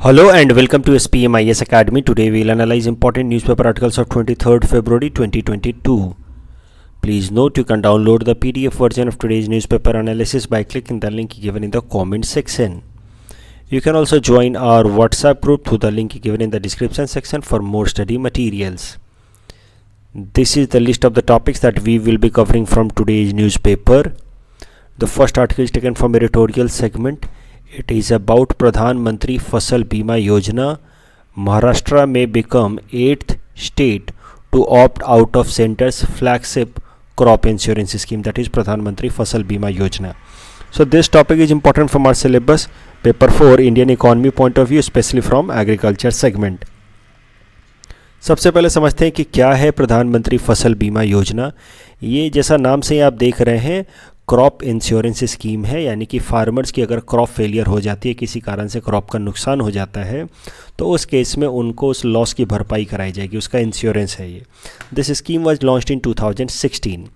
Hello and welcome to SPMIS Academy. Today we will analyze important newspaper articles of 23rd February 2022. Please note you can download the PDF version of today's newspaper analysis by clicking the link given in the comment section. You can also join our WhatsApp group through the link given in the description section for more study materials. This is the list of the topics that we will be covering from today's newspaper. The first article is taken from editorial segment. It is about Pradhan Mantri Fasal Bima Yojana. Maharashtra may become 8th state to opt out of center's flagship crop insurance scheme, that is Pradhan Mantri Fasal Bima Yojana. So this topic is important from our syllabus, paper 4, Indian economy point of view, especially from agriculture segment. सबसे पहले समझते हैं कि क्या है प्रधानमंत्री फसल बीमा योजना। ये जैसा नाम से आप देख रहे हैं क्रॉप इंश्योरेंस स्कीम है, यानी कि फार्मर्स की अगर क्रॉप फेलियर हो जाती है, किसी कारण से क्रॉप का नुकसान हो जाता है, तो उस केस में उनको उस लॉस की भरपाई कराई जाएगी, उसका इंश्योरेंस है ये। This scheme was launched in 2016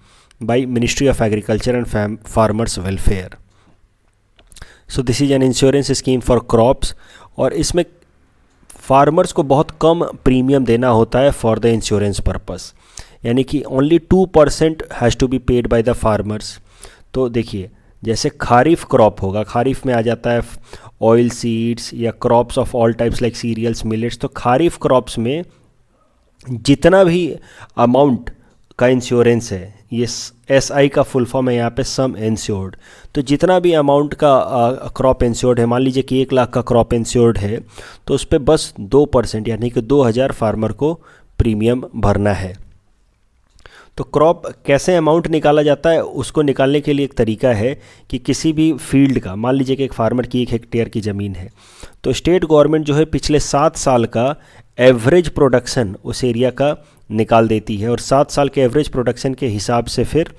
by ministry of agriculture and farmers welfare. So this is an insurance scheme for crops, और इसमें फार्मर्स को बहुत कम प्रीमियम देना होता है फॉर द इंश्योरेंस पर्पस, यानी कि only 2% has to be paid by the farmers. तो देखिए, जैसे खारिफ क्रॉप होगा, खारिफ में आ जाता है ऑयल सीड्स या crops of all types like cereals, millets. तो खारिफ क्रॉप्स में जितना भी अमाउंट का इंश्योरेंस है, ये SI का फुल फॉर्म है यहाँ पे सम इंश्योर्ड, तो जितना भी अमाउंट का क्रॉप इंश्योर्ड है, मान लीजिए कि 1 लाख का क्रॉप इंश्योर्ड है, तो उस पर बस 2% यानी कि 2000 फार्मर को प्रीमियम भरना है। तो क्रॉप कैसे अमाउंट निकाला जाता है, उसको निकालने के लिए एक तरीका है कि किसी भी फील्ड का, मान लीजिए कि एक फार्मर की 1 हेक्टेयर की ज़मीन है, तो स्टेट गवर्नमेंट जो है पिछले 7 साल का एवरेज प्रोडक्शन उस एरिया का निकाल देती है, और 7 साल के एवरेज प्रोडक्शन के हिसाब से फिर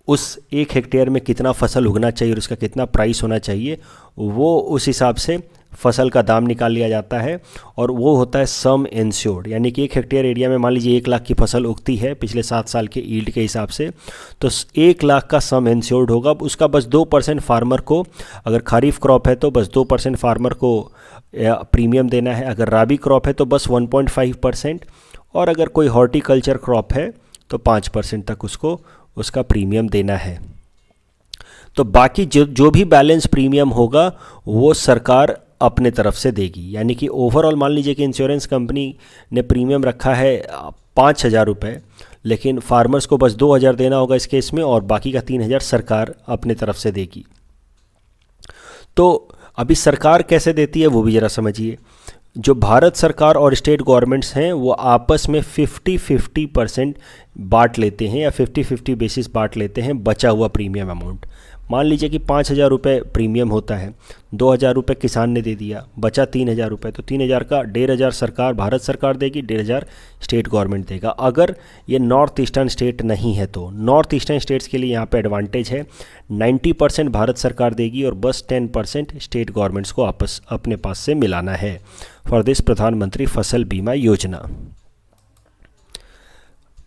उस 1 हेक्टेयर में कितना फसल उगना चाहिए और उसका कितना प्राइस होना चाहिए, वो उस हिसाब से फसल का दाम निकाल लिया जाता है, और वो होता है सम इंश्योर्ड। यानी कि 1 हेक्टेयर एरिया में मान लीजिए 1 लाख की फसल उगती है पिछले 7 साल के ईल्ड के हिसाब से, तो 1 लाख का सम इंश्योर्ड होगा। उसका बस 2% फार्मर को, अगर खरीफ क्रॉप है तो बस 2% फार्मर को प्रीमियम देना है, अगर राबी क्रॉप है तो बस 1.5%, और अगर कोई हॉर्टिकल्चर क्रॉप है तो 5% तक उसको उसका प्रीमियम देना है। तो बाकी जो भी बैलेंस प्रीमियम होगा वो सरकार अपने तरफ से देगी। यानी कि ओवरऑल मान लीजिए कि इंश्योरेंस कंपनी ने प्रीमियम रखा है 5,000 रुपये, लेकिन फार्मर्स को बस 2,000 देना होगा इस केस में, और बाकी का 3,000 सरकार अपने तरफ से देगी। तो अभी सरकार कैसे देती है वो भी ज़रा समझिए। जो भारत सरकार और स्टेट गवर्नमेंट्स हैं वो आपस में 50-50% बांट लेते हैं, या 50-50 बेसिस बांट लेते हैं बचा हुआ प्रीमियम अमाउंट। मान लीजिए कि 5,000 रुपये प्रीमियम होता है, 2,000 रुपये किसान ने दे दिया, बचा 3,000 रुपये, तो 3,000 का 1,500 सरकार, भारत सरकार देगी, 1,500 स्टेट गवर्नमेंट देगा। अगर ये नॉर्थ ईस्टर्न स्टेट नहीं है तो नॉर्थ ईस्टर्न स्टेट्स के लिए यहाँ पे एडवांटेज है, 90% भारत सरकार देगी और बस 10% स्टेट गवर्नमेंट्स को आपस अपने पास से मिलाना है फॉर दिस प्रधानमंत्री फसल बीमा योजना।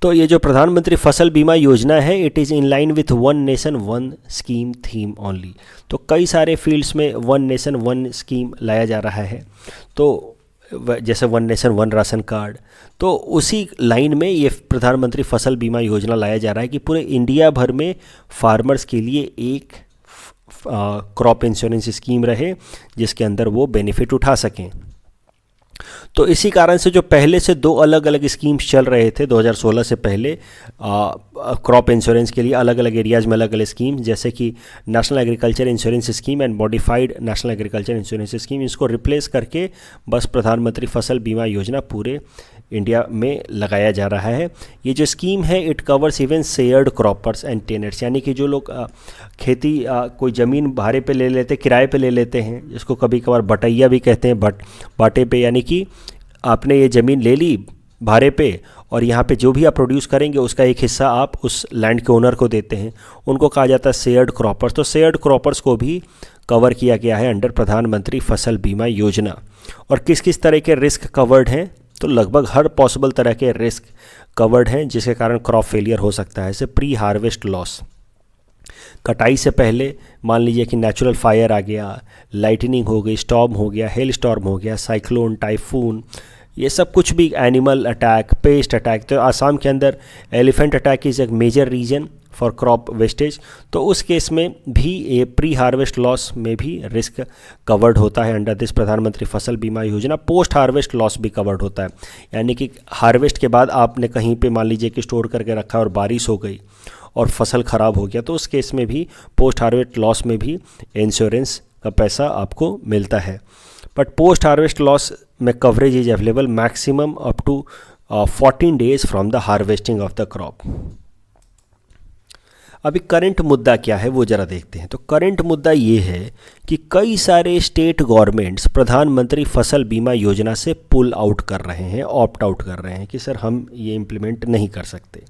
तो ये जो प्रधानमंत्री फसल बीमा योजना है, it is in line with one nation one scheme theme only. तो कई सारे फील्ड्स में वन नेशन वन स्कीम लाया जा रहा है, तो जैसे one nation one ration card, तो उसी लाइन में ये प्रधानमंत्री फसल बीमा योजना लाया जा रहा है कि पूरे इंडिया भर में फार्मर्स के लिए एक क्रॉप इंश्योरेंस स्कीम रहे जिसके अंदर वो बेनिफिट उठा सकें। तो इसी कारण से जो पहले से 2 अलग अलग स्कीम्स चल रहे थे 2016 से पहले क्रॉप इंश्योरेंस के लिए, अलग अलग एरियाज़ में अलग अलग स्कीम्स, जैसे कि national agriculture insurance scheme and modified national agriculture insurance scheme, इसको रिप्लेस करके बस प्रधानमंत्री फसल बीमा योजना पूरे इंडिया में लगाया जा रहा है। ये जो स्कीम है it covers even shared croppers and tenants, यानी कि जो लोग खेती कोई ज़मीन भाड़े पे ले लेते, किराए पे ले लेते हैं, जिसको कभी कभार बटैया भी कहते हैं, बाटे पे, यानी कि आपने ये ज़मीन ले ली भाड़े पे और यहाँ पे जो भी आप प्रोड्यूस करेंगे उसका एक हिस्सा आप उस लैंड के ओनर को देते हैं, उनको कहा जाता है शेयर्ड क्रॉपर्स। तो शेयर्ड क्रॉपर्स को भी कवर किया गया है अंडर प्रधानमंत्री फसल बीमा योजना। और किस किस तरह के रिस्क कवर्ड हैं, तो लगभग हर पॉसिबल तरह के रिस्क कवर्ड हैं जिसके कारण क्रॉप फेलियर हो सकता है, जैसे प्री हार्वेस्ट लॉस, कटाई से पहले मान लीजिए कि नेचुरल फायर आ गया, लाइटनिंग हो गई, स्टॉर्म हो गया, हेल स्टॉर्म हो गया, साइक्लोन, टाइफून, ये सब कुछ भी, एनिमल अटैक, पेस्ट अटैक। तो आसाम के अंदर एलिफेंट अटैक इज़ एक major reason for crop wastage. तो उस केस में भी ये प्री हार्वेस्ट लॉस में भी रिस्क कवर्ड होता है अंडर दिस प्रधानमंत्री फसल बीमा योजना। पोस्ट हार्वेस्ट लॉस भी कवर्ड होता है, यानी कि हार्वेस्ट के बाद आपने कहीं पे मान लीजिए कि स्टोर करके रखा और बारिश हो गई और फसल ख़राब हो गया, तो उस केस में भी पोस्ट हार्वेस्ट लॉस में भी इंश्योरेंस का पैसा आपको मिलता है। बट पोस्ट हार्वेस्ट लॉस में coverage is available maximum up to 14 days from the harvesting of the crop. अभी करंट मुद्दा क्या है वो ज़रा देखते हैं। तो करंट मुद्दा ये है कि कई सारे स्टेट गवर्नमेंट्स प्रधानमंत्री फसल बीमा योजना से पुल आउट कर रहे हैं, ऑप्ट आउट कर रहे हैं कि सर हम ये इम्प्लीमेंट नहीं कर सकते।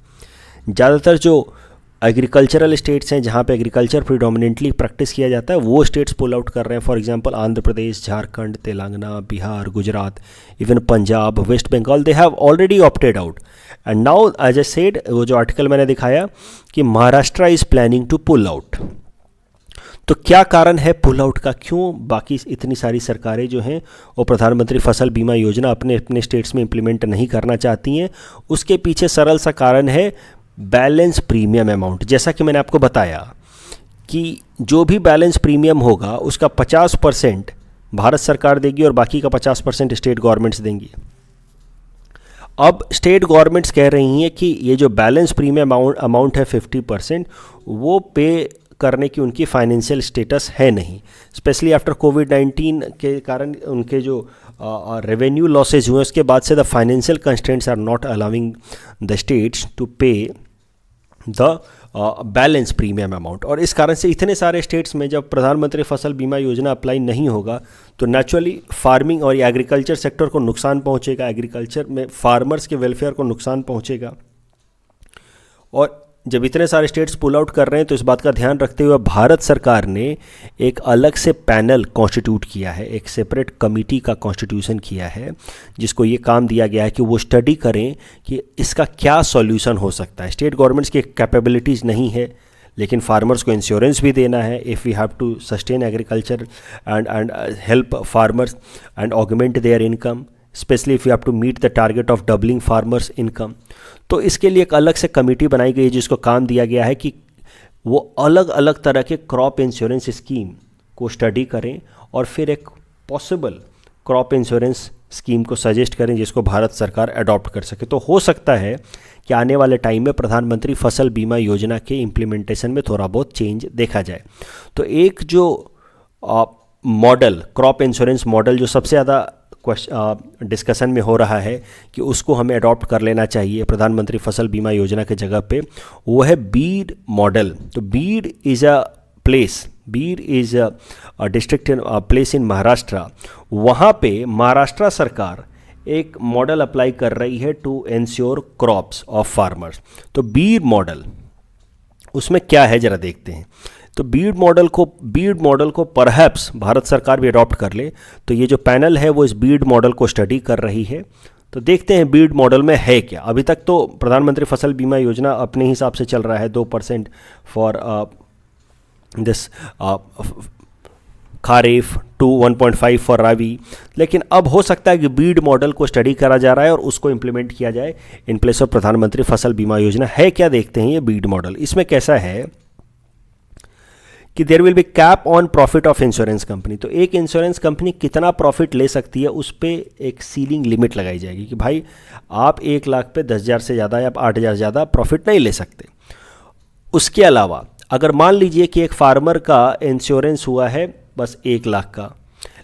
ज़्यादातर जो एग्रीकल्चरल स्टेट्स हैं जहाँ पे एग्रीकल्चर प्रिडोमिनेंटली प्रैक्टिस किया जाता है वो स्टेट्स पुल आउट कर रहे हैं। For example Andhra Pradesh, Jharkhand, Telangana, Bihar, Gujarat, even Punjab, west Bengal, they have already opted out. And now as I said, वो जो आर्टिकल मैंने दिखाया कि Maharashtra is planning to pull out. तो क्या कारण है पुल आउट का, क्यों बाकी इतनी सारी सरकारें जो हैं वो प्रधानमंत्री फसल बीमा योजना अपने अपने स्टेट्स में इम्प्लीमेंट नहीं करना चाहती हैं? उसके पीछे सरल सा कारण है बैलेंस प्रीमियम अमाउंट। जैसा कि मैंने आपको बताया कि जो भी बैलेंस प्रीमियम होगा उसका 50% भारत सरकार देगी और बाकी का 50% स्टेट गवर्नमेंट्स देंगी। अब स्टेट गवर्नमेंट्स कह रही हैं कि ये जो बैलेंस प्रीमियम अमाउंट है 50%, वो पे करने की उनकी फाइनेंशियल स्टेटस है नहीं। स्पेशली आफ्टर कोविड-19 के कारण उनके जो रेवेन्यू लॉसेज हुए उसके बाद से the financial constraints are not allowing the states to pay the balance premium amount. और इस कारण से इतने सारे स्टेट्स में जब प्रधानमंत्री फसल बीमा योजना अप्लाई नहीं होगा तो नेचुरली फार्मिंग और एग्रीकल्चर सेक्टर को नुकसान पहुंचेगा, एग्रीकल्चर में फार्मर्स के वेलफेयर को नुकसान पहुंचेगा। और जब इतने सारे स्टेट्स पुल आउट कर रहे हैं तो इस बात का ध्यान रखते हुए भारत सरकार ने एक अलग से पैनल कॉन्स्टिट्यूट किया है, एक सेपरेट कमेटी का कॉन्स्टिट्यूशन किया है, जिसको ये काम दिया गया है कि वो स्टडी करें कि इसका क्या सॉल्यूशन हो सकता है। स्टेट गवर्नमेंट्स की कैपेबिलिटीज़ नहीं है, लेकिन फार्मर्स को इंश्योरेंस भी देना है if we have to sustain agriculture and help farmers and augment their income, specially if you have to meet the target of doubling farmers income. तो इसके लिए एक अलग से कमेटी बनाई गई है जिसको काम दिया गया है कि वो अलग अलग तरह के क्रॉप इंश्योरेंस स्कीम को स्टडी करें और फिर एक पॉसिबल क्रॉप इंश्योरेंस स्कीम को सजेस्ट करें जिसको भारत सरकार अडॉप्ट कर सके। तो हो सकता है कि आने वाले टाइम में प्रधानमंत्री फसल बीमा योजना के इम्प्लीमेंटेशन में थोड़ा बहुत चेंज देखा जाए। तो एक जो मॉडल, क्रॉप इंश्योरेंस मॉडल, जो सबसे ज़्यादा डिस्कशन में हो रहा है कि उसको हमें अडॉप्ट कर लेना चाहिए प्रधानमंत्री फसल बीमा योजना के जगह पे, वो है बीड मॉडल। तो Beed is a place, Beed is a district in place in Maharashtra. वहाँ पे महाराष्ट्र सरकार एक मॉडल अप्लाई कर रही है to ensure crops of farmers. तो बीड मॉडल, उसमें क्या है ज़रा देखते हैं। तो बीड मॉडल को परहैप्स भारत सरकार भी अडॉप्ट कर ले। तो ये जो पैनल है वो इस बीड मॉडल को स्टडी कर रही है। तो देखते हैं बीड मॉडल में है क्या। अभी तक तो प्रधानमंत्री फसल बीमा योजना अपने हिसाब से चल रहा है 2% for this kharif to 1.5 for rabi, लेकिन अब हो सकता है कि बीड मॉडल को स्टडी करा जा रहा है और उसको इम्प्लीमेंट किया जाए इन प्लेस ऑफ प्रधानमंत्री फसल बीमा योजना। है क्या, देखते हैं ये बीड मॉडल। इसमें कैसा है कि there will be cap on profit of insurance company. तो एक इंश्योरेंस कंपनी कितना प्रॉफिट ले सकती है उस पर एक सीलिंग लिमिट लगाई जाएगी कि भाई आप 1 लाख पे 10,000 से ज़्यादा या 8,000 से ज़्यादा प्रॉफिट नहीं ले सकते। उसके अलावा अगर मान लीजिए कि एक फार्मर का इंश्योरेंस हुआ है बस 1 लाख का,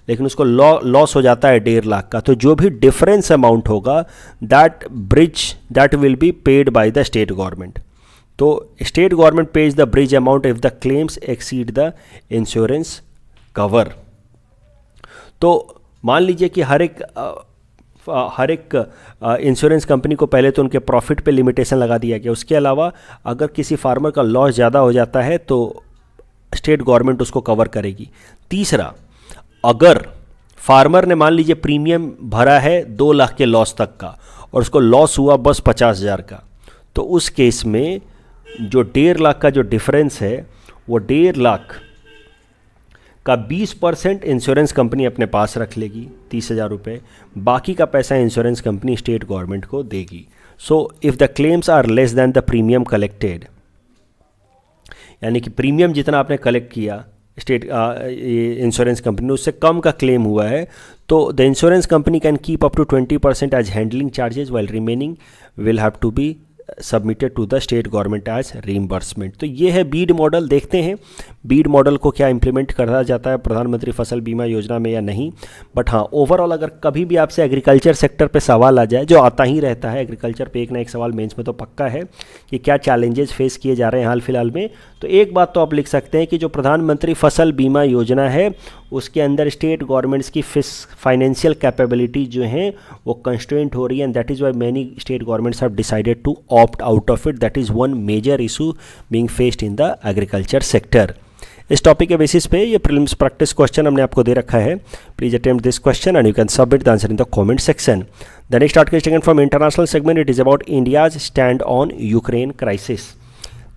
लेकिन उसको लॉस हो जाता है 1.5 लाख का, तो जो भी डिफरेंस अमाउंट होगा that will be paid by the state government. तो state government pays the bridge amount if the claims exceed the insurance cover. तो मान लीजिए कि हर एक इंश्योरेंस कंपनी को पहले तो उनके प्रॉफिट पे लिमिटेशन लगा दिया गया। उसके अलावा अगर किसी फार्मर का लॉस ज़्यादा हो जाता है तो स्टेट गवर्नमेंट उसको कवर करेगी। तीसरा, अगर फार्मर ने मान लीजिए प्रीमियम भरा है 2 लाख के लॉस तक का और उसको लॉस हुआ बस 50,000 का, तो उस केस में जो 1.5 लाख का जो डिफरेंस है वो 1.5 लाख का 20% इंश्योरेंस कंपनी अपने पास रख लेगी, 30,000 रुपये, बाकी का पैसा इंश्योरेंस कंपनी स्टेट गवर्नमेंट को देगी. So if the claims are less than the premium collected, यानी कि प्रीमियम जितना आपने कलेक्ट किया स्टेट इंश्योरेंस कंपनी ने उससे कम का क्लेम हुआ है, तो the insurance company can keep up to 20% as handling charges while remaining will have to be submitted to the state government as reimbursement. तो ये है बीड मॉडल. देखते हैं बीड मॉडल को क्या इंप्लीमेंट करा जाता है प्रधानमंत्री फसल बीमा योजना में या नहीं. बट हाँ, ओवरऑल अगर कभी भी आपसे एग्रीकल्चर सेक्टर पे सवाल आ जाए, जो आता ही रहता है एग्रीकल्चर पे, एक ना एक सवाल मेंस में तो पक्का है कि क्या चैलेंजेस फेस किए जा रहे हैं हाल फिलहाल में, तो एक बात तो आप लिख सकते हैं कि जो प्रधानमंत्री फसल बीमा योजना है उसके अंदर स्टेट गवर्नमेंट्स की फाइनेंशियल कैपेबिलिटी जो हैं वो कंस्ट्रेंट हो रही है, and that is why many state governments have decided to opt out of it. That is one major issue being faced in the agriculture sector. इस टॉपिक के basis पे ये प्रीलिम्स प्रैक्टिस क्वेश्चन हमने आपको दे रखा है. Please attempt this question and you can submit the answer in the comment section. The next article is taken from international segment. It is about India's stand on Ukraine crisis.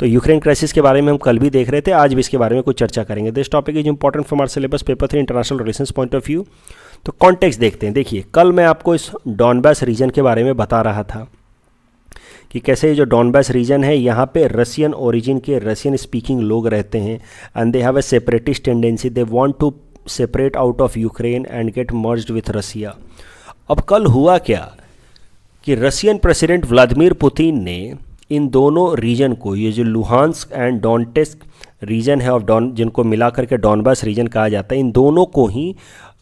तो Ukraine crisis के बारे में हम कल भी देख रहे थे, आज भी इसके बारे में कुछ चर्चा करेंगे. This topic is important from our syllabus paper 3 international relations point of view. तो कॉन्टेक्स्ट देखते हैं. देखिए, कल मैं आपको इस डॉनबास रीजन के बारे में बता रहा था कि कैसे ये जो डॉनबास रीजन है यहाँ पे रशियन ओरिजिन के रशियन स्पीकिंग लोग रहते हैं, and they have a separatist tendency. They want to separate out of Ukraine and get merged with Russia. अब कल हुआ क्या कि रशियन प्रेसिडेंट व्लादिमीर पुतिन ने इन दोनों रीजन को, ये जो लुहांस्क एंड डोनेट्स्क रीजन है ऑफ जिनको मिला करके डॉनबास रीजन कहा जाता है, इन दोनों को ही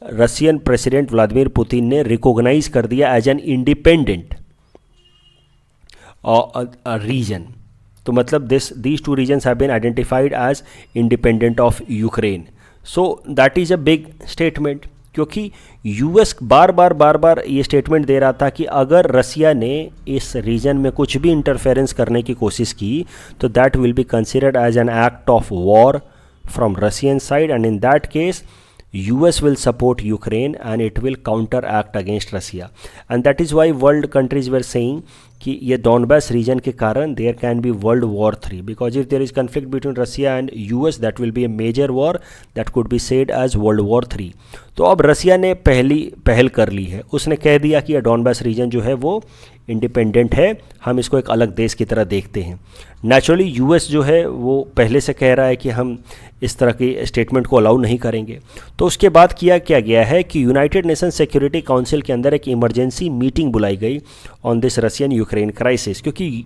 रशियन प्रेसिडेंट व्लादिमीर पुतिन ने रिकॉग्नाइज कर दिया एज एन इंडिपेंडेंट रीजन. तो मतलब these two regions have been identified as independent of Ukraine. So that is a big statement, क्योंकि यूएस बार बार ये स्टेटमेंट दे रहा था कि अगर रसिया ने इस रीजन में कुछ भी इंटरफेरेंस करने की कोशिश की तो that will be considered as an act of war from Russian side, and in that case US will support Ukraine and it will counteract against Russia. And that is why world countries were saying कि ये Donbas region के कारण there can be world war 3, because if there is conflict between Russia and US that will be a major war that could be said as world war 3. तो अब रसिया ने पहल कर ली है. उसने कह दिया कि ये डॉनबास रीजन जो है वो इंडिपेंडेंट है, हम इसको एक अलग देश की तरह देखते हैं. नेचुरली US जो है वो पहले से कह रहा है कि हम इस तरह की स्टेटमेंट को अलाउ नहीं करेंगे. तो उसके बाद किया क्या गया है कि यूनाइटेड नेशन सिक्योरिटी काउंसिल के अंदर एक इमरजेंसी मीटिंग बुलाई गई on this Russian Ukraine crisis, क्योंकि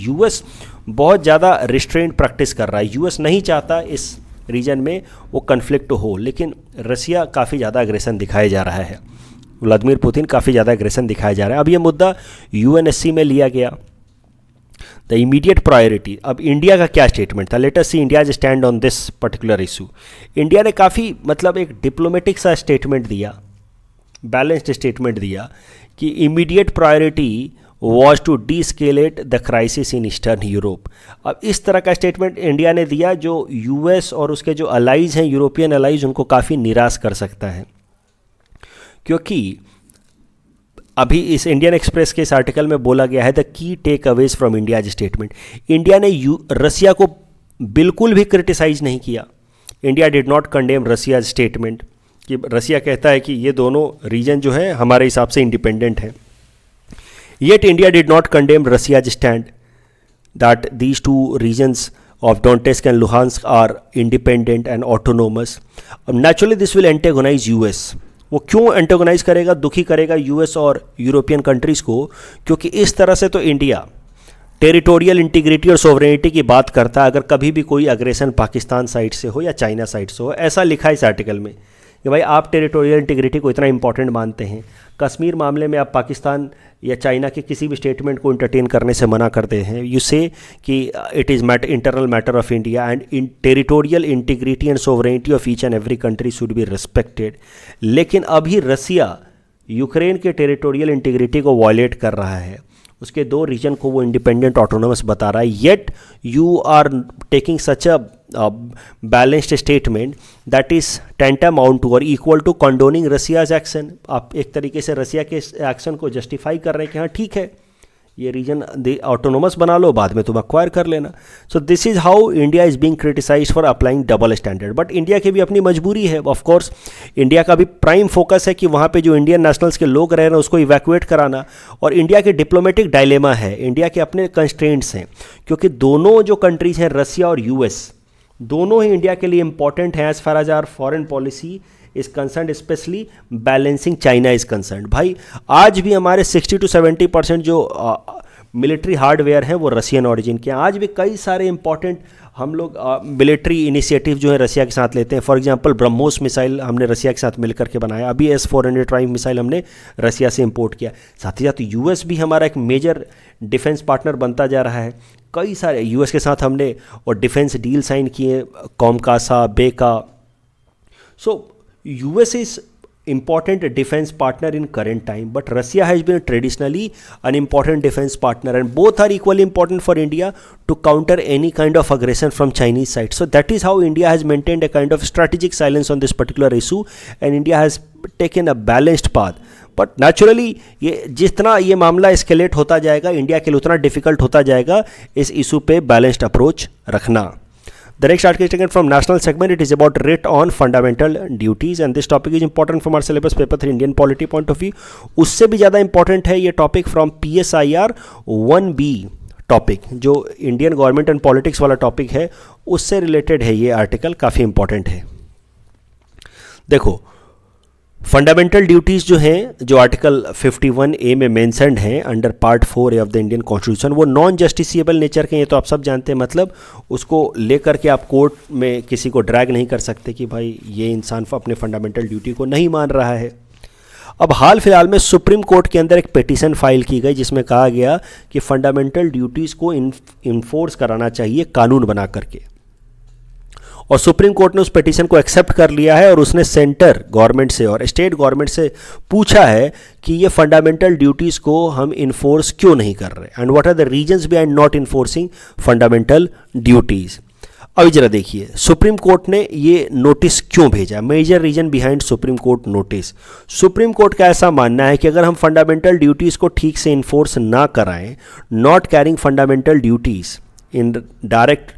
US बहुत ज़्यादा रिस्ट्रेंट प्रैक्टिस कर रहा है. US नहीं चाहता इस रीजन में वो कन्फ्लिक्ट हो, लेकिन रसिया काफ़ी ज़्यादा अग्रेसन दिखाया जा रहा है. व्लादिमीर पुतिन काफ़ी ज़्यादा एग्रेसन दिखाया जा रहा है. अब ये मुद्दा UNSC में लिया गया. The immediate priority. अब इंडिया का क्या स्टेटमेंट था? Let us see India stand on this particular issue. India ने काफ़ी मतलब एक डिप्लोमेटिक सा स्टेटमेंट दिया, बैलेंस्ड स्टेटमेंट दिया कि immediate priority was to de-escalate the crisis in eastern Europe. अब इस तरह का स्टेटमेंट इंडिया ने दिया जो US और उसके जो अलाइज हैं, यूरोपियन अलाइज, उनको काफ़ी निराश कर सकता है. क्योंकि अभी इस इंडियन एक्सप्रेस के इस आर्टिकल में बोला गया है the key takeaways from India statement. India ने रसिया को बिल्कुल भी क्रिटिसाइज नहीं किया. India did not condemn Russia statement कि रसिया कहता है कि ये दोनों रीजन जो है हमारे हिसाब से इंडिपेंडेंट हैं. Yet India did not condemn Russia stand that these two regions of Donetsk and Luhansk are independent and autonomous. Naturally this will antagonize US. वो क्यों एंटेगोनाइज करेगा, दुखी करेगा US और यूरोपियन कंट्रीज़ को? क्योंकि इस तरह से तो इंडिया टेरिटोरियल इंटीग्रिटी और सोवरेनिटी की बात करता है अगर कभी भी कोई अग्रेशन पाकिस्तान साइड से हो या चाइना साइड से हो. ऐसा लिखा है इस आर्टिकल में कि भाई आप टेरिटोरियल इंटीग्रिटी को इतना इंपॉर्टेंट मानते हैं, कश्मीर मामले में आप पाकिस्तान या चाइना के किसी भी स्टेटमेंट को इंटरटेन करने से मना करते हैं. यू से कि it is internal matter of India and in territorial integrity and sovereignty of each and every country should be respected. लेकिन अभी रसिया यूक्रेन के टेरिटोरियल इंटीग्रिटी को वायलेट कर रहा है, उसके दो रीजन को वो इंडिपेंडेंट ऑटोनोमस बता रहा है. Yet you are taking such a balanced statement that is tantamount to और equal to condoning Russia's action. आप एक तरीके से रसिया के एक्शन को जस्टिफाई कर रहे हैं कि हाँ ठीक है, ये रीजन ऑटोनोमस बना लो, बाद में तुम अक्वायर कर लेना। So this is how India is being criticised for applying double standard. But India की भी अपनी मजबूरी है, ऑफ कोर्स इंडिया का भी प्राइम फोकस है कि वहाँ पे जो इंडियन नेशनल्स के लोग रह रहे हैं उसको इवैक्यूएट कराना, और इंडिया के डिप्लोमेटिक डायलेमा है, इंडिया के अपने कंस्ट्रेंट्स हैं, क्योंकि दोनों जो कंट्रीज हैं रसिया और यूएस, दोनों ही इंडिया के लिए इंपॉर्टेंट हैं as far as our foreign policy is concern, specially balancing China is concern. भाई आज भी हमारे 60 to 70% जो मिलिट्री हार्डवेयर हैं वो रशियन ऑरिजिन के हैं। आज भी कई सारे इंपॉर्टेंट हम लोग मिलिट्री इनिशिएटिव जो है रशिया के साथ लेते हैं। फॉर एग्जांपल ब्रह्मोस मिसाइल हमने रशिया के साथ मिलकर के बनाया, अभी S-400 ट्राइम मिसाइल हमने रशिया से इंपोर्ट किया। साथ ही साथ यूएस भी हमारा एक मेजर डिफेंस पार्टनर बनता जा रहा है। कई सारे यूएस के साथ हमने और डिफेंस डील साइन किए, कॉमकासा, बेका। सो US is important defense partner in current time, but Russia has been traditionally an important defense partner, and both are equally important for India to counter any kind of aggression from Chinese side. So that is how India has maintained a kind of strategic silence on this particular issue, and India has taken a balanced path. But naturally ये जितना ये मामला escalate होता जाएगा India के लिए उतना difficult होता जाएगा इस इशू पे बैलेंस्ड अप्रोच रखना। The next article is taken from national segment. It is about writ on fundamental duties, and this topic is important from our syllabus paper 3 Indian polity point of view. उससे भी ज़्यादा important है ये topic from PSIR 1B topic, जो Indian government and politics वाला topic है उससे related है ये आर्टिकल, काफ़ी इंपॉर्टेंट है। देखो फंडामेंटल ड्यूटीज़ जो हैं, जो आर्टिकल 51A में मेंशन्ड हैं under part 4A of the Indian constitution, वो नॉन जस्टिसिएबल नेचर के हैं। ये तो आप सब जानते हैं, मतलब उसको लेकर के आप कोर्ट में किसी को ड्रैग नहीं कर सकते कि भाई ये इंसान अपने फंडामेंटल ड्यूटी को नहीं मान रहा है। अब हाल फिलहाल में सुप्रीम कोर्ट के अंदर एक पिटीशन फाइल की गई जिसमें कहा गया कि फंडामेंटल ड्यूटीज़ को इन्फोर्स कराना चाहिए कानून बना करके, और सुप्रीम कोर्ट ने उस पिटीशन को एक्सेप्ट कर लिया है और उसने सेंटर गवर्नमेंट से और स्टेट गवर्नमेंट से पूछा है कि ये फंडामेंटल ड्यूटीज़ को हम इन्फोर्स क्यों नहीं कर रहे, and what are the reasons behind not enforcing fundamental duties. अभी जरा देखिए सुप्रीम कोर्ट ने ये नोटिस क्यों भेजा, major reason behind Supreme Court notice. Supreme Court का ऐसा मानना है कि अगर हम फंडामेंटल ड्यूटीज़ को ठीक से इन्फोर्स ना कराएं, not carrying fundamental duties in direct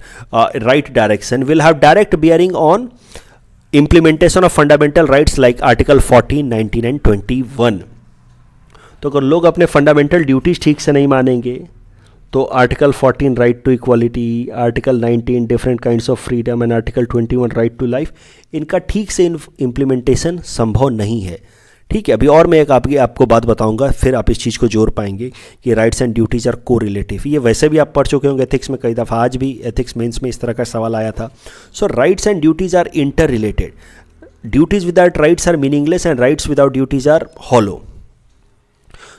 right direction will have direct bearing on implementation of fundamental rights like article 14, 19 and 21। तो अगर लोग अपने फंडामेंटल ड्यूटीज़ ठीक से नहीं मानेंगे तो article 14 right to equality, article 19 different kinds of freedom and article 21 right to life, इनका ठीक से इम्प्लीमेंटेशन संभव नहीं है। ठीक है, अभी और मैं एक आपको बात बताऊंगा, फिर आप इस चीज़ को जोड़ पाएंगे कि राइट्स एंड ड्यूटीज़ आर को रिलेटिव। ये वैसे भी आप पढ़ चुके होंगे एथिक्स में कई दफ़ा, आज भी एथिक्स मेंस में इस तरह का सवाल आया था। So rights and duties are inter related. Duties without rights are meaningless and rights without duties are hollow.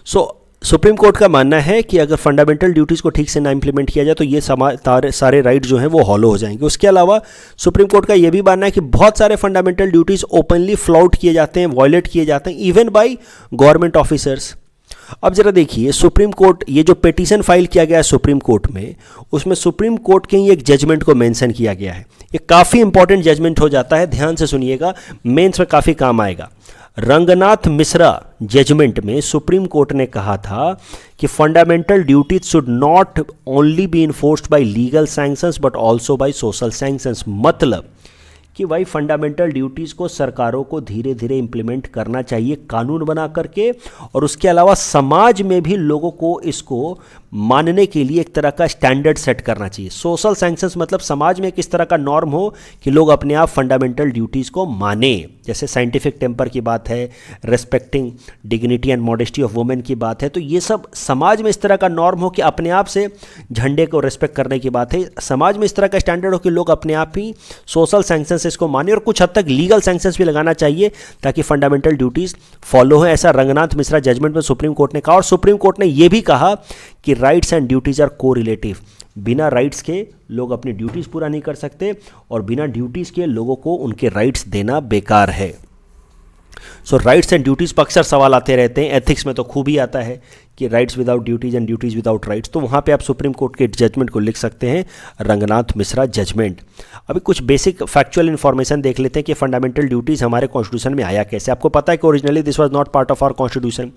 So Supreme Court का मानना है कि अगर फंडामेंटल ड्यूटीज़ को ठीक से ना इम्प्लीमेंट किया जाए तो ये सारे राइट जो हैं वो हॉलो हो जाएंगे। उसके अलावा सुप्रीम कोर्ट का ये भी मानना है कि बहुत सारे फंडामेंटल ड्यूटीज़ ओपनली फ्लाउट किए जाते हैं, वायलेट किए जाते हैं, इवन बाय गवर्नमेंट ऑफिसर्स। अब जरा देखिए सुप्रीम कोर्ट, ये जो पिटीशन फाइल किया गया है सुप्रीम कोर्ट में, उसमें सुप्रीम कोर्ट के ही एक जजमेंट को मेंशन किया गया है। ये काफ़ी इंपॉर्टेंट जजमेंट हो जाता है, ध्यान से सुनिएगा, मेंस में काफ़ी काम आएगा। रंगनाथ मिश्रा जजमेंट में सुप्रीम कोर्ट ने कहा था कि fundamental duties should not only B enforced bye legal sanctions but also by social sanctions. मतलब कि भाई फंडामेंटल ड्यूटीज़ को सरकारों को धीरे धीरे इम्प्लीमेंट करना चाहिए कानून बना करके, और उसके अलावा समाज में भी लोगों को इसको मानने के लिए एक तरह का स्टैंडर्ड सेट करना चाहिए। सोशल सैंक्शंस मतलब समाज में किस तरह का नॉर्म हो कि लोग अपने आप फंडामेंटल ड्यूटीज़ को माने। जैसे साइंटिफिक टेम्पर की बात है, respecting dignity and modesty of women की बात है, तो ये सब समाज में इस तरह का नॉर्म हो कि अपने आप से झंडे को रेस्पेक्ट करने की बात है। समाज में इस तरह का स्टैंडर्ड हो कि लोग अपने आप ही सोशल सैंक्शंस इसको माने, और कुछ हद तक लीगल सैंक्शंस भी लगाना चाहिए ताकि फंडामेंटल ड्यूटीज़ फॉलो हो। ऐसा रंगनाथ मिश्रा जजमेंट में सुप्रीम कोर्ट ने कहा, और सुप्रीम कोर्ट ने यह भी कहा कि राइट्स एंड ड्यूटीज़ आर को रिलेटिव। बिना राइट्स के लोग अपनी ड्यूटीज़ पूरा नहीं कर सकते, और बिना ड्यूटीज़ के लोगों को उनके राइट्स देना बेकार है। सो राइट्स एंड ड्यूटीज़ पर अक्सर सवाल आते रहते हैं, एथिक्स में तो खूब ही आता है कि rights without duties and duties without rights, तो वहाँ पे आप सुप्रीम कोर्ट के जजमेंट को लिख सकते हैं, रंगनाथ मिश्रा जजमेंट। अभी कुछ बेसिक फैक्चुअल इन्फॉर्मेशन देख लेते हैं कि फंडामेंटल ड्यूटीज़ हमारे कॉन्स्टिट्यूशन में आया कैसे। आपको पता है कि originally this was not part of our constitution.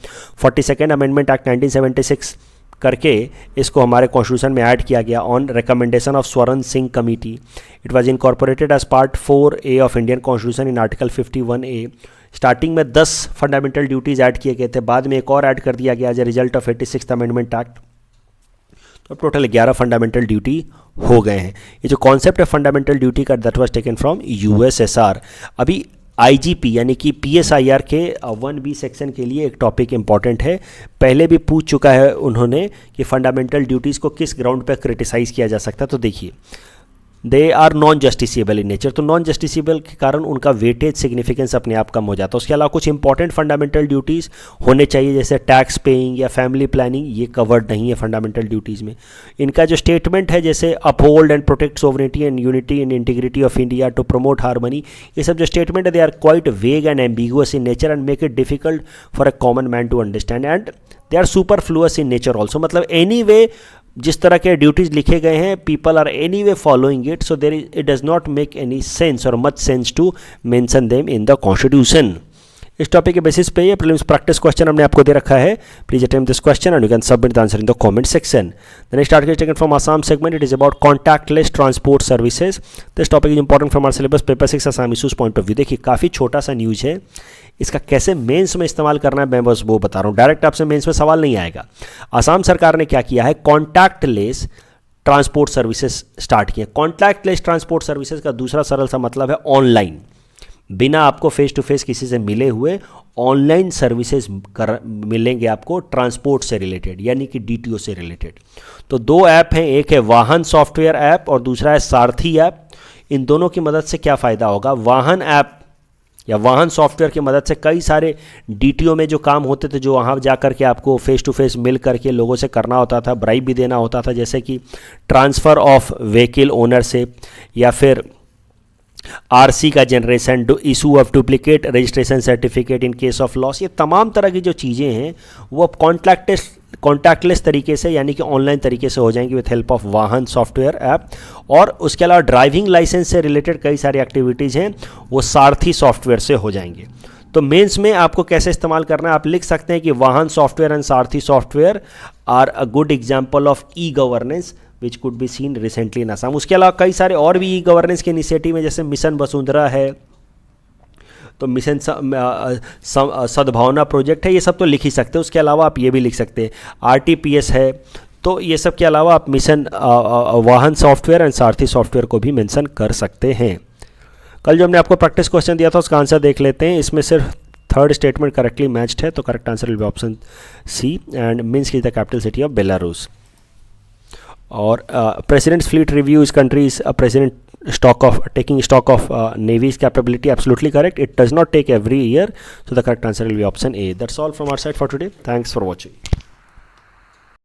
42nd amendment act 1976 करके इसको हमारे कॉन्स्टिट्यूशन में ऐड किया गया on recommendation of Swaran Singh committee. It was incorporated as part 4A of Indian constitution in article 51A. Starting में 10 फंडामेंटल ड्यूटीज़ ऐड किए गए थे, बाद में एक और ऐड कर दिया गया as a result of 86th amendment act. तो टोटल 11 फंडामेंटल ड्यूटी हो गए हैं. ये जो कॉन्सेप्ट है फंडामेंटल ड्यूटी का, that was taken from USSR. अभी IGP यानी कि PSIR के 1B सेक्शन के लिए एक टॉपिक इंपॉर्टेंट है. पहले भी पूछ चुका है उन्होंने कि फंडामेंटल ड्यूटीज़ को किस ग्राउंड पर क्रिटिसाइज़ किया जा सकता है. तो देखिए, they are non justiciable in nature. तो नॉन जस्टिसिएबल के कारण उनका वेटेज सिग्निफिकेंस अपने आप कम हो जाता है. उसके अलावा कुछ इंपॉर्टेंट फंडामेंटल ड्यूटीज़ होने चाहिए, जैसे टैक्स पेइंग या फैमिली प्लानिंग, ये कवर्ड नहीं है फंडामेंटल ड्यूटीज़ में. इनका जो स्टेटमेंट है, जैसे uphold and protect sovereignty and unity and integrity of India to promote harmony, ये सब जो स्टेटमेंट है, they are quite vague and ambiguous in nature and make it difficult for a common man to understand, and they are superfluous in nature also. मतलब anyway जिस तरह के duties लिखे गए हैं, people are anyway following it, so there it does not make any sense or much sense to mention them in the constitution. इस topic के basis पे ये प्रीलिम्स प्रैक्टिस क्वेश्चन हमने आपको दे रखा है. Please attempt this question and you can submit the answer in the comment section. The next article taken from Assam segment. It is about contactless transport services. This topic is important from our syllabus paper 6 Assam issues point of view. देखिए, काफ़ी छोटा सा news है, इसका कैसे mains में इस्तेमाल करना है मैं बस वो बता रहा हूँ. डायरेक्ट आपसे मेंस में सवाल नहीं आएगा. असम सरकार ने क्या किया है, कॉन्टैक्टलेस ट्रांसपोर्ट सर्विसेज स्टार्ट किए. कॉन्टैक्टलेस ट्रांसपोर्ट सर्विसेज का दूसरा सरल सा मतलब है ऑनलाइन, बिना आपको फेस टू फेस किसी से मिले हुए ऑनलाइन सर्विसेज मिलेंगे आपको ट्रांसपोर्ट से रिलेटेड, यानी कि DTO से रिलेटेड. तो 2 ऐप हैं, एक है वाहन सॉफ्टवेयर ऐप और दूसरा है सारथी ऐप. इन दोनों की मदद से क्या फ़ायदा होगा, वाहन ऐप या वाहन सॉफ्टवेयर की मदद से कई सारे DTO में जो काम होते थे, जो वहाँ जा कर के आपको फेस टू फेस मिल करके लोगों से करना होता था, ब्राइब भी देना होता था, जैसे कि ट्रांसफ़र ऑफ व्हीकल ओनरशिप या फिर RC का generation, issue of duplicate registration certificate in case of loss, ये तमाम तरह की जो चीज़ें हैं वो अब कॉन्टैक्टलेस तरीके से यानी कि ऑनलाइन तरीके से हो जाएंगी विथ हेल्प ऑफ वाहन सॉफ्टवेयर ऐप. और उसके अलावा ड्राइविंग लाइसेंस से रिलेटेड कई सारी एक्टिविटीज़ हैं वो सारथी सॉफ्टवेयर से हो जाएंगे. तो मेंस में आपको कैसे इस्तेमाल करना है, आप लिख सकते हैं कि Vahan software and Sarathi software are a good example of e-governance which could be seen recently in Assam. उसके अलावा कई सारे और भी ई-गवर्नेंस के इनिशिएटिव हैं, जैसे मिशन वसुंधरा है, तो मिशन सद्भावना प्रोजेक्ट है, ये सब तो लिख ही सकते हैं. उसके अलावा आप ये भी लिख सकते हैं RTPS है. तो ये सब के अलावा आप मिशन वाहन सॉफ्टवेयर एंड सारथी सॉफ्टवेयर को भी मेंशन कर सकते हैं. कल जो हमने आपको प्रैक्टिस क्वेश्चन दिया था उसका आंसर देख लेते हैं. इसमें सिर्फ थर्ड स्टेटमेंट करेक्टली मैच्ड है, तो correct answer will be option C, and Minsk is the capital city of Belarus. और प्रेसिडेंट्स फ्लीट रिव्यू इस countries president taking stock of Navy's capability, absolutely correct. It does not take every year, so the correct answer will be option A. That's all from our side for today. Thanks for watching.